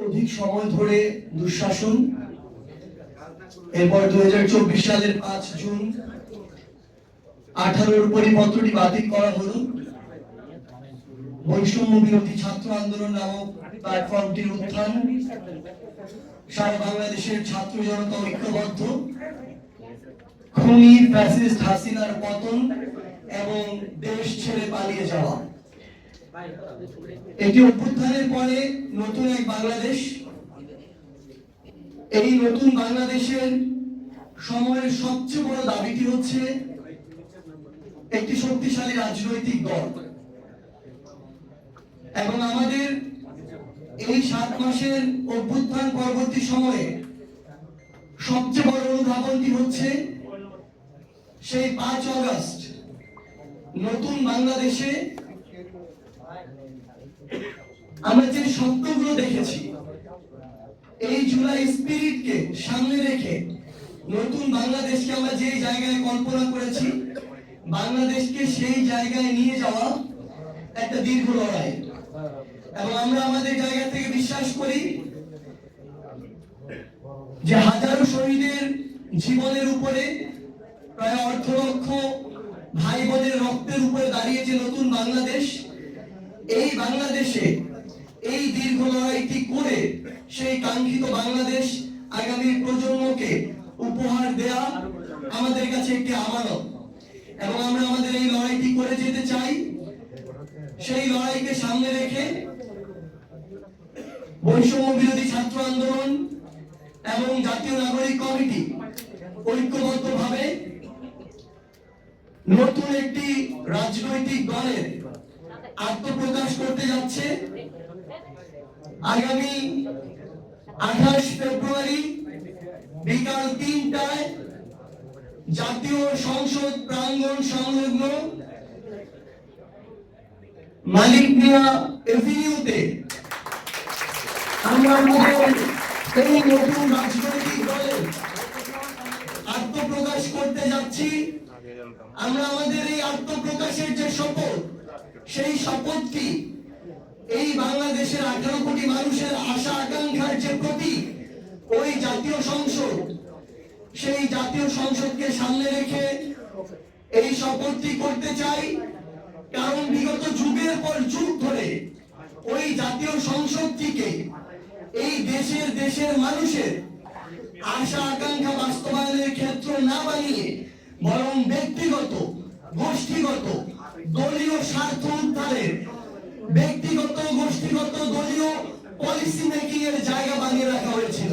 অধিক সময় ধরে দুঃশাসন, এরপর 2024 সালের 5 জুন 18 পরিপত্রটি বাতিল করা হলো। বৈষম্য বিরোধী ছাত্র আন্দোলন নামক প্ল্যাটফর্মটির উত্থান, সারা বাংলাদেশের ছাত্র জনতা ঐক্যবদ্ধ, খুনি ফ্যাসিস্ট হাসিনার পতন এবং দেশ ছেড়ে পালিয়ে যাওয়া। এটি অভ্যুত্থানের পরে নতুন এক বাংলাদেশ। এই নতুন বাংলাদেশের সময়ের সবচেয়ে বড় দাবিটি হচ্ছে একটি শক্তিশালী রাজনৈতিক দল। এবং আমাদের এই 7 মাসের অভ্যুত্থান পরবর্তী সময়ে সবচেয়ে বড় অনুধাবনটি হচ্ছে সেই 5 আগস্ট নতুন বাংলাদেশে আমরা যে স্বপ্নগুলো দেখেছি, এই জুলাই স্পিরিটকে সামনে রেখে নতুন বাংলাদেশকে আমরা যে জায়গায় কল্পনা করেছি, বাংলাদেশকে সেই জায়গায় নিয়ে যাওয়া একটা দীর্ঘ লড়াই। এবং আমরা আমাদের জায়গা থেকে বিশ্বাস করি যে হাজারো শহীদের জীবনের উপরে, প্রায় 1.5 লক্ষ ভাই বোনের রক্তের উপরে দাঁড়িয়ে যে নতুন বাংলাদেশ, এই বাংলাদেশে এই দীর্ঘ লড়াইটি করে সেই কাঙ্ক্ষিত বাংলাদেশ আগামী প্রজন্মকে উপহার দেয়া আমাদের কাছে একটি আমানত। এবং আমরা আমাদের এই লড়াইটি করে যেতে চাই। সেই লড়াইকে সামনে রেখে বৈষম্য বিরোধী ছাত্র আন্দোলন এবং জাতীয় নাগরিক কমিটি ঐক্যবদ্ধভাবে নতুন একটি রাজনৈতিক দলের আত্মপ্রকাশ করতে যাচ্ছে। আগামী 28 ফেব্রুয়ারি বিকাল 3টায় জাতীয় সংসদ প্রাঙ্গণ সংলগ্ন মালিক মিয়া এভিনিউতে আমরা আমাদের এই নতুন রাজনৈতিক দলের আত্মপ্রকাশ করতে যাচ্ছি। আমরা আমাদের এই আত্মপ্রকাশের যে শপথ, সেই শপথটি এই বাংলাদেশের 18 কোটি মানুষের আশা আকাঙ্ক্ষার যে প্রতীক, ওই জাতীয় সংসদ, সেই জাতীয় সংসদকে সামনে রেখে এই শপথটি করতে চাই। কারণ বিগত যুগের পর যুগ ধরে ওই জাতীয় সংসদটিকে এই দেশের মানুষের আশা আকাঙ্ক্ষা বাস্তবায়নের ক্ষেত্র না বানিয়ে বরং ব্যক্তিগত, গোষ্ঠীগত, দলীয় স্বার্থ উদ্ধারের, ব্যক্তিগত, গোষ্ঠীগত, দলীয় পলিসি মেকিং এর জায়গা বানিয়ে রাখা হয়েছিল।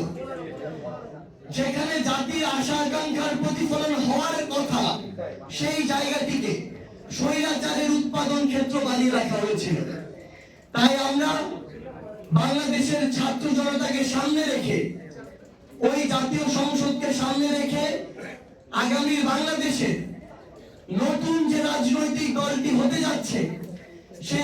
যেখানে জাতির আশা আকাঙ্ক্ষার প্রতিফলন হওয়ার কথা, সেই জায়গাটিকে স্বৈরাচারের উৎপাদন ক্ষেত্র বানিয়ে রাখা হয়েছিল। তাই আমরা বাংলাদেশের ছাত্র জনতাকে সামনে রেখে, ওই জাতীয় সংসদকে সামনে রেখে আগামী বাংলাদেশে নতুন যে রাজনৈতিক দলটি হতে যাচ্ছে, সে